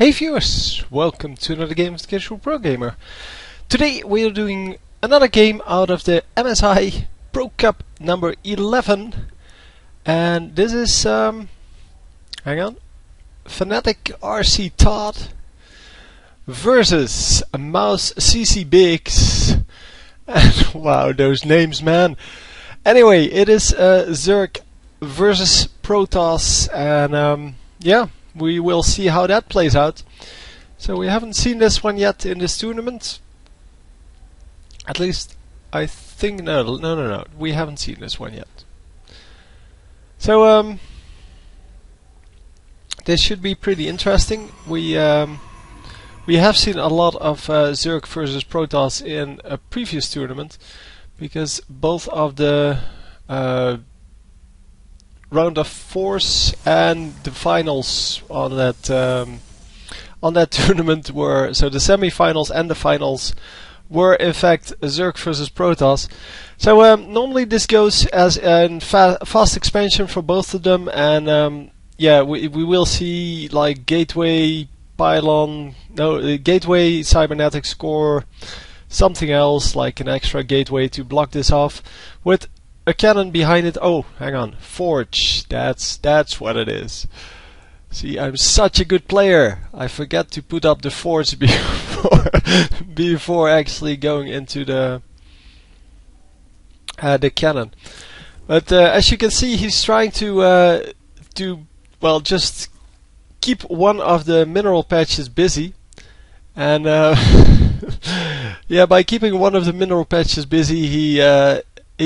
Hey viewers, welcome to another game of the Casual Pro Gamer. Today we are doing another game out of the MSI Pro Cup number 11, and this is hang on, FnaticRCTod versus mouzCCbiGs. And wow, those names, man. Anyway, it is Zerk versus Protoss, and yeah, we will see how that plays out. So we haven't seen this one yet in this tournament. At least I think no. We haven't seen this one yet. So this should be pretty interesting. We have seen a lot of Zerk versus Protoss in a previous tournament, because both of the round of fours and the finals on that tournament were, so the semi-finals and the finals were in fact Zerk versus Protoss. So normally this goes as a fast expansion for both of them, and yeah, we will see like gateway, pylon, gateway, cybernetics core, something else like an extra gateway to block this off with a cannon behind it. Oh, hang on, forge. That's what it is. See, I'm such a good player. I forget to put up the forge before actually going into the cannon. But as you can see, he's trying to well, just keep one of the mineral patches busy, and yeah, by keeping one of the mineral patches busy, he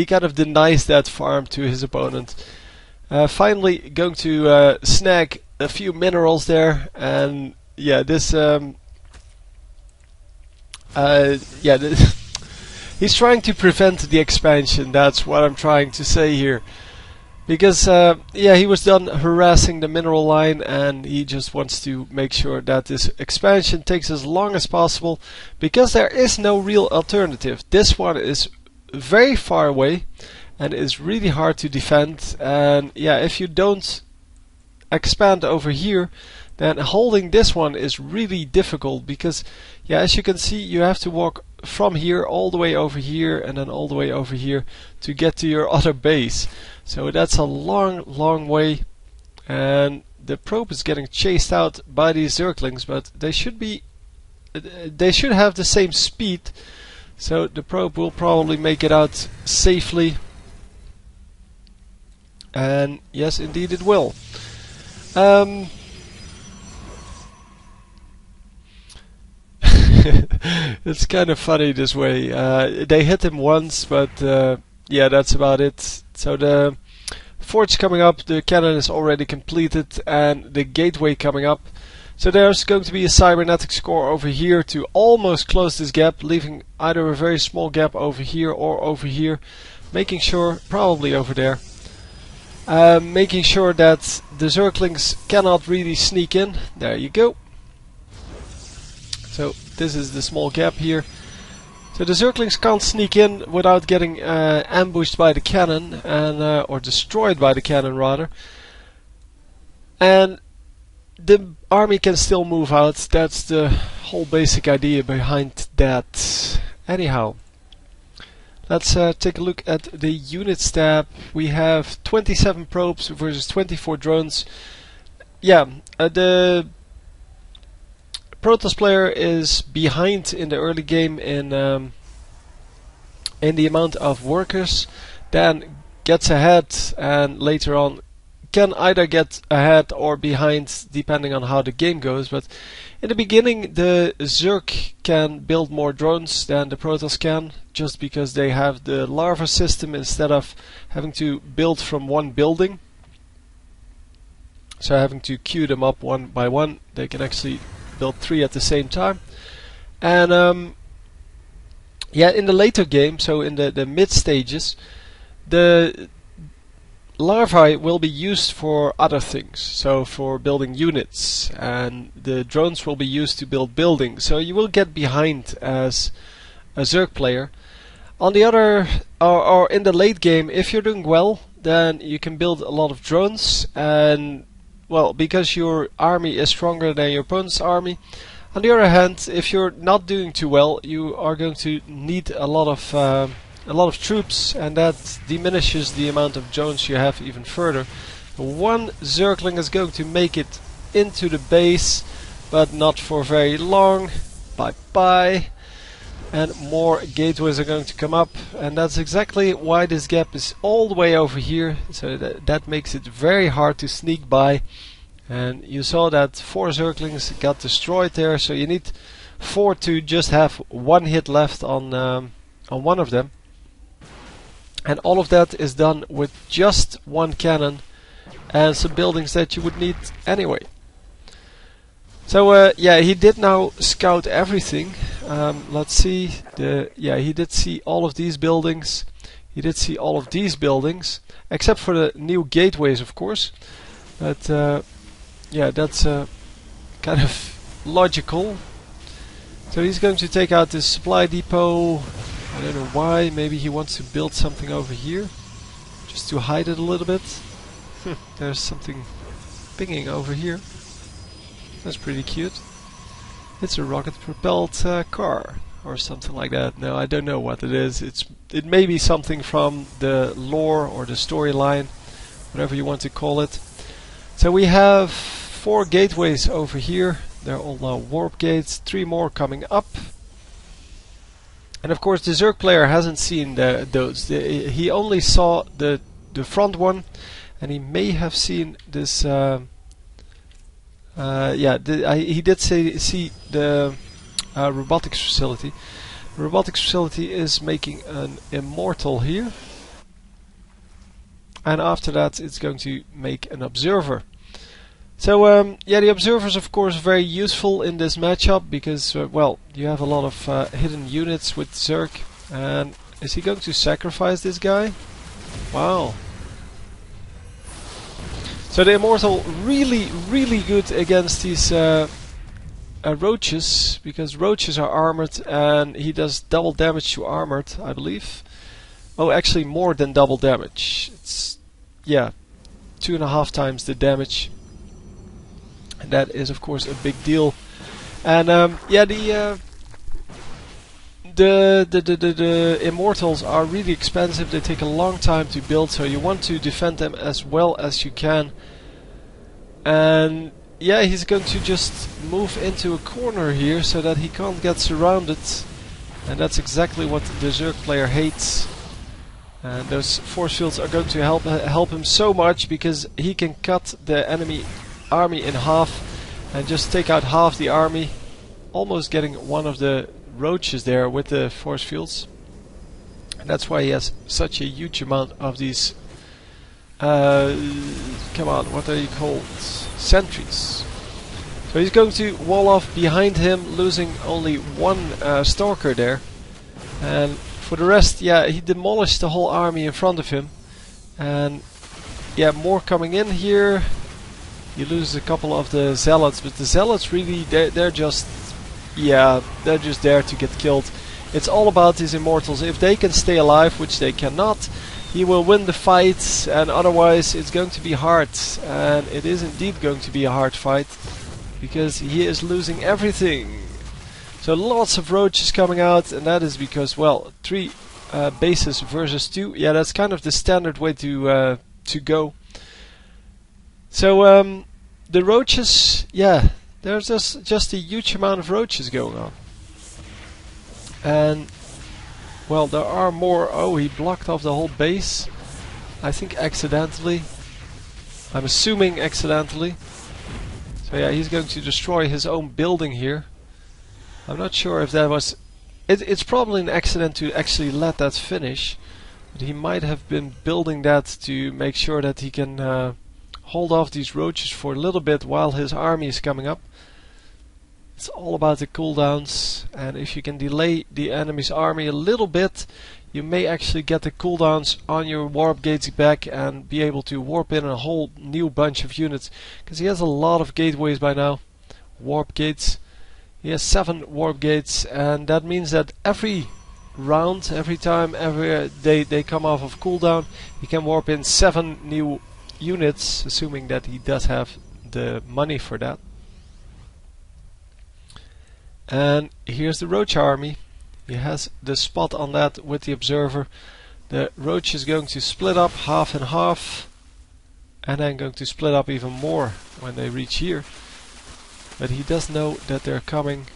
kind of denies that farm to his opponent. Finally going to snag a few minerals there, and yeah, this he's trying to prevent the expansion. That's what I'm trying to say here, because yeah, he was done harassing the mineral line, and he just wants to make sure that this expansion takes as long as possible, because there is no real alternative. This one is very far away and is really hard to defend, and yeah, if you don't expand over here, then holding this one is really difficult, because yeah, as you can see, you have to walk from here all the way over here and then all the way over here to get to your other base. So that's a long way, and the probe is getting chased out by these Zerglings, but they should have the same speed. So the probe will probably make it out safely, and yes, indeed it will. It's kind of funny this way. They hit him once, but yeah, that's about it. So the forge coming up, the cannon is already completed, and the gateway coming up. So there's going to be a cybernetics core over here to almost close this gap, leaving either a very small gap over here or over here, making sure, probably over there, making sure that the Zerglings cannot really sneak in. There you go. So this is the small gap here. So the Zerglings can't sneak in without getting ambushed by the cannon, and or destroyed by the cannon rather. And the army can still move out. That's the whole basic idea behind that. Anyhow, let's take a look at the units tab. We have 27 probes versus 24 drones. Yeah, the Protoss player is behind in the early game in the amount of workers, then gets ahead, and later on can either get ahead or behind depending on how the game goes. But in the beginning, the Zerg can build more drones than the Protoss can, just because they have the larva system instead of having to build from one building. So having to queue them up one by one, they can actually build 3 at the same time. And yeah, in the later game, so in the mid stages, the larvae will be used for other things, so for building units, and the drones will be used to build buildings. So you will get behind as a Zerg player. On the other, or in the late game, if you're doing well, then you can build a lot of drones, and well, because your army is stronger than your opponent's army. On the other hand, if you're not doing too well, you are going to need a lot of troops, and that diminishes the amount of drones you have even further. One Zergling is going to make it into the base, but not for very long. Bye bye. And more gateways are going to come up, and that's exactly why this gap is all the way over here, so that makes it very hard to sneak by. And you saw that 4 Zerglings got destroyed there, so you need 4 to just have 1 hit left on one of them. And all of that is done with just 1 cannon and some buildings that you would need anyway. So yeah, he did now scout everything. Let's see. Yeah, he did see all of these buildings. He did see all of these buildings, except for the new gateways, of course. But yeah, that's kind of logical. So he's going to take out this supply depot. I don't know why. Maybe he wants to build something over here, just to hide it a little bit. There's something pinging over here. That's pretty cute. It's a rocket-propelled car or something like that. No, I don't know what it is. It may be something from the lore or the storyline, whatever you want to call it. So we have 4 gateways over here. They're all now warp gates. 3 more coming up. And of course, the Zerg player hasn't seen those. He only saw the front one, and he may have seen this. Yeah, he did see the robotics facility. The robotics facility is making an immortal here, and after that it's going to make an observer. So yeah, the observer is of course very useful in this matchup because well, you have a lot of hidden units with Zerg. And is he going to sacrifice this guy? Wow. So the Immortal really good against these roaches, because roaches are armored and he does double damage to armored, I believe. Oh, actually more than double damage. It's, yeah, 2.5 times the damage. And that is of course a big deal. And yeah, the Immortals are really expensive. They take a long time to build, so you want to defend them as well as you can. And yeah, he's going to just move into a corner here so that he can't get surrounded. And that's exactly what the Zerg player hates. And those force fields are going to help him so much, because he can cut the enemy army in half and just take out half the army, almost getting one of the roaches there with the force fields. And that's why he has such a huge amount of these come on, what are you called? Sentries. So he's going to wall off behind him, losing only 1 stalker there. And for the rest, yeah, he demolished the whole army in front of him. And yeah, more coming in here. You lose a couple of the zealots, but the zealots really, they're just, yeah, they're just there to get killed. It's all about these Immortals. If they can stay alive, which they cannot, he will win the fight, and otherwise it's going to be hard. And it is indeed going to be a hard fight, because he is losing everything. So lots of roaches coming out, and that is because, well, 3 bases versus 2. Yeah, that's kind of the standard way to go. So the roaches, yeah, there's just a huge amount of roaches going on. And well, there are more. Oh, he blocked off the whole base, I think accidentally. I'm assuming accidentally. So yeah, he's going to destroy his own building here. I'm not sure if that was... It's probably an accident to actually let that finish, but he might have been building that to make sure that he can hold off these roaches for a little bit while his army is coming up. It's all about the cooldowns, and if you can delay the enemy's army a little bit, you may actually get the cooldowns on your warp gates back and be able to warp in a whole new bunch of units, because he has a lot of gateways by now. Warp gates. He has 7 warp gates, and that means that every round, every time they come off of cooldown, he can warp in 7 new units, assuming that he does have the money for that. And here's the roach army. He has the spot on that with the observer. The roach is going to split up half and half, and then going to split up even more when they reach here. But he does know that they're coming.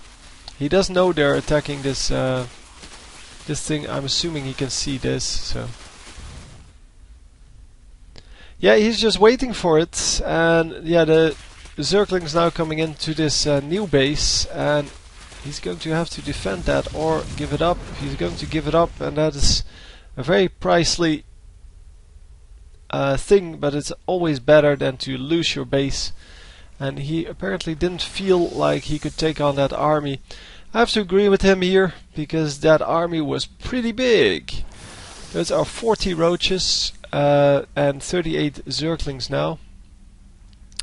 He does know they're attacking this this thing. I'm assuming he can see this. So yeah, he's just waiting for it. And yeah, the Zergling's now coming into this new base, and he's going to have to defend that or give it up. He's going to give it up, and that is a very pricely thing, but it's always better than to lose your base. And he apparently didn't feel like he could take on that army. I have to agree with him here, because that army was pretty big. Those are 40 roaches and 38 Zerglings now.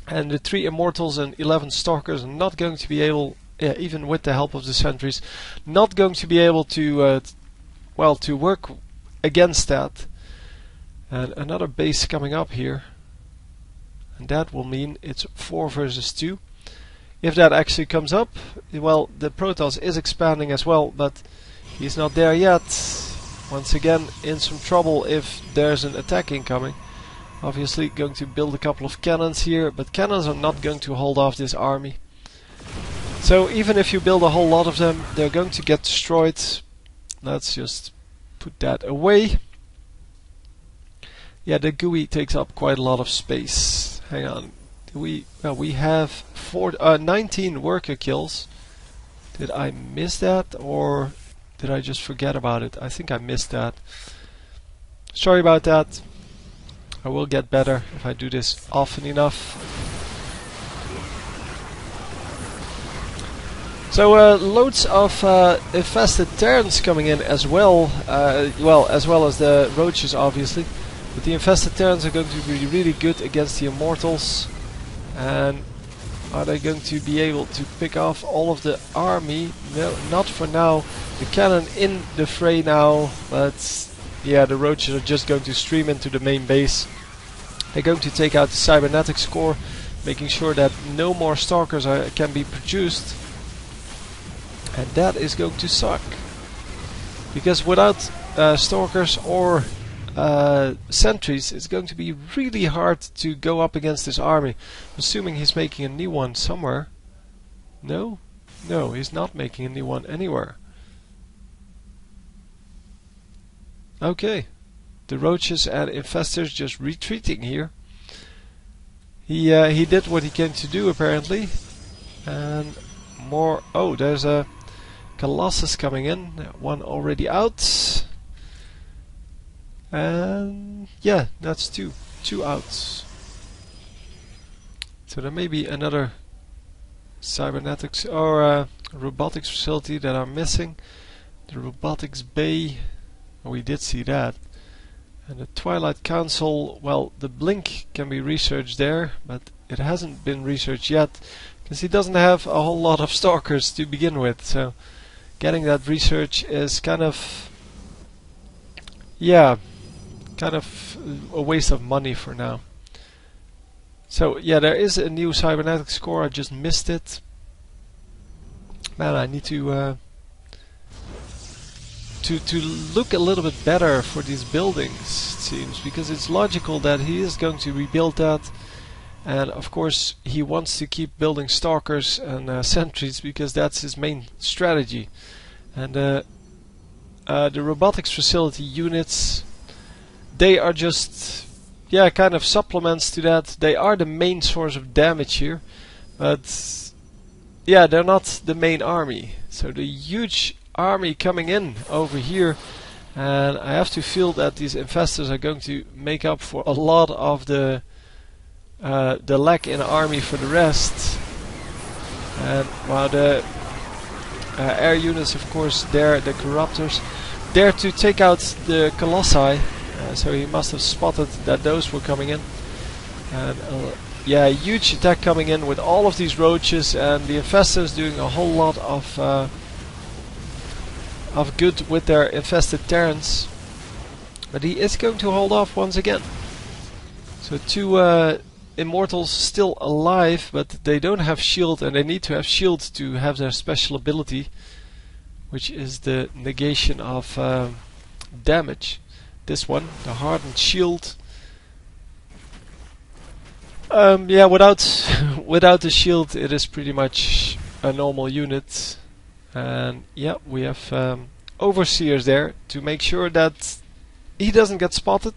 And the 3 Immortals and 11 Stalkers are not going to be able, even with the help of the sentries, not going to be able to, well, to work against that. And another base coming up here. And that will mean it's 4 versus 2. If that actually comes up, well, the Protoss is expanding as well, but he's not there yet. Once again, in some trouble if there's an attack incoming. Obviously going to build a couple of cannons here, but cannons are not going to hold off this army. So even if you build a whole lot of them, they're going to get destroyed. Let's just put that away. Yeah, the GUI takes up quite a lot of space. Hang on. We have 19 worker kills. Did I miss that, or did I just forget about it? I think I missed that. Sorry about that. I will get better if I do this often enough. So loads of infested Terrans coming in as well. Well, as well as the roaches, obviously. But the infested Terrans are going to be really good against the Immortals. And are they going to be able to pick off all of the army? No, not for now. The cannon in the fray now, but yeah, the roaches are just going to stream into the main base. They're going to take out the cybernetics core, making sure that no more stalkers can be produced. And that is going to suck. Because without stalkers or sentries, it's going to be really hard to go up against this army. I'm assuming he's making a new one somewhere. No? No, he's not making a new one anywhere. Okay. The roaches and infestors just retreating here. He did what he came to do apparently. And more... Oh, there's a Colossus coming in. One already out. And yeah, that's two outs. So there may be another cybernetics or robotics facility that I'm missing. The robotics bay, we did see that. And the Twilight Council, well, the blink can be researched there, but it hasn't been researched yet, because he doesn't have a whole lot of stalkers to begin with. So getting that research is kind of, yeah, kind of a waste of money for now. So yeah, there is a new cybernetics core. I just missed it. Man, I need to look a little bit better for these buildings, it seems, because it's logical that he is going to rebuild that, and of course he wants to keep building stalkers and sentries because that's his main strategy. And the robotics facility units, they are just, yeah, kind of supplements to that. They are the main source of damage here, but yeah, they're not the main army. So the huge army coming in over here, and I have to feel that these infestors are going to make up for a lot of the lack in army for the rest. And while the air units, of course, they're the corruptors, there to take out the colossi. So he must have spotted that those were coming in. And yeah, a huge attack coming in with all of these roaches, and the infestors doing a whole lot of good with their infested Terrans. But he is going to hold off once again. So two immortals still alive, but they don't have shield, and they need to have shield to have their special ability, which is the negation of damage. This one, the hardened shield. Yeah, without without the shield, it is pretty much a normal unit. And yeah, we have overseers there to make sure that he doesn't get spotted,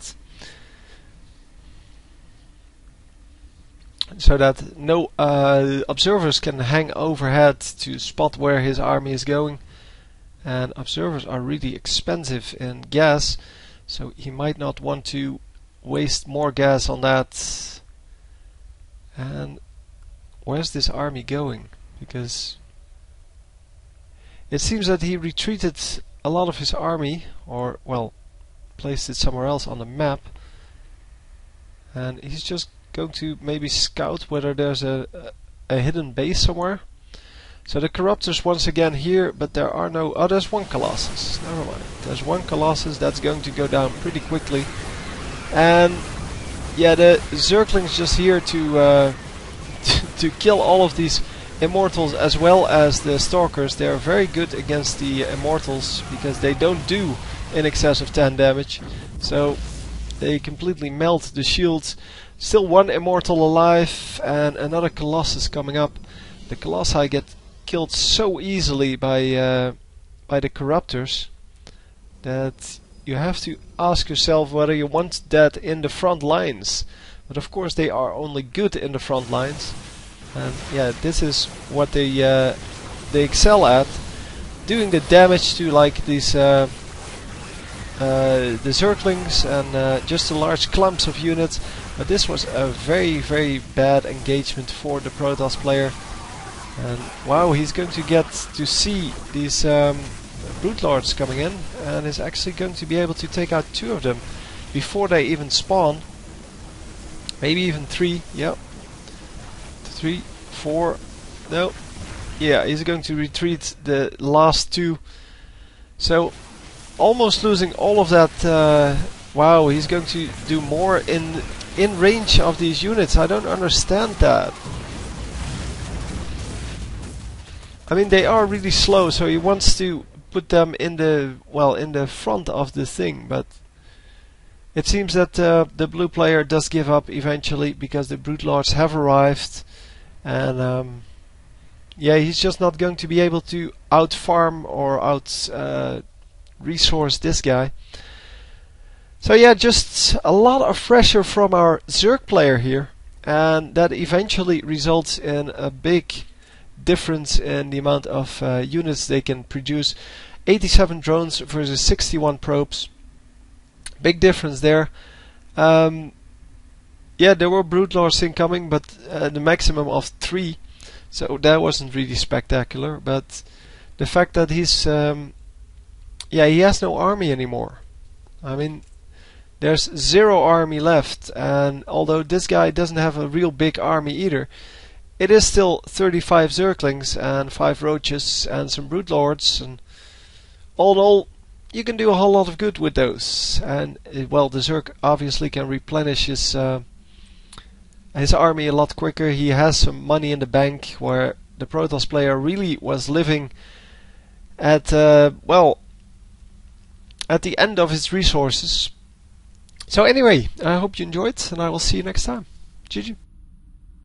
so that no observers can hang overhead to spot where his army is going. And observers are really expensive in gas, so he might not want to waste more gas on that. And where's this army going? Because it seems that he retreated a lot of his army, or well, placed it somewhere else on the map, and he's just going to maybe scout whether there's a hidden base somewhere. So the Corruptors once again here, but there are no... Oh, there's one Colossus. Never mind. There's one Colossus that's going to go down pretty quickly. And yeah, the Zerglings just here to to kill all of these Immortals as well as the Stalkers. They are very good against the Immortals because they don't do in excess of 10 damage. So they completely melt the shields. Still one Immortal alive and another Colossus coming up. The Colossi get killed so easily by the Corruptors that you have to ask yourself whether you want that in the front lines. But of course they are only good in the front lines. And yeah, this is what they excel at, doing the damage to like these the Zerglings and just the large clumps of units. But this was a very bad engagement for the Protoss player. And wow, he's going to get to see these Brute Lords coming in, and is actually going to be able to take out 2 of them before they even spawn. Maybe even 3, yep. 3, 4, no. Yeah, he's going to retreat the last 2. So, almost losing all of that. Wow, he's going to do more in range of these units. I don't understand that. I mean, they are really slow, so he wants to put them in the front of the thing, but it seems that the blue player does give up eventually because the Brute Lords have arrived, and yeah, he's just not going to be able to out farm or out resource this guy. So yeah, just a lot of pressure from our Zerg player here, and that eventually results in a big difference in the amount of units they can produce. 87 drones versus 61 probes. Big difference there. Yeah, there were Brute Lords incoming, but the maximum of 3. So that wasn't really spectacular. But the fact that he's... yeah, he has no army anymore. I mean, there's 0 army left. And although this guy doesn't have a real big army either, it is still 35 Zerglings and 5 Roaches and some Brute Lords, and all in all, you can do a whole lot of good with those. And well, the Zerg obviously can replenish his army a lot quicker. He has some money in the bank, where the Protoss player really was living at well, at the end of his resources. So anyway, I hope you enjoyed, and I will see you next time. GG.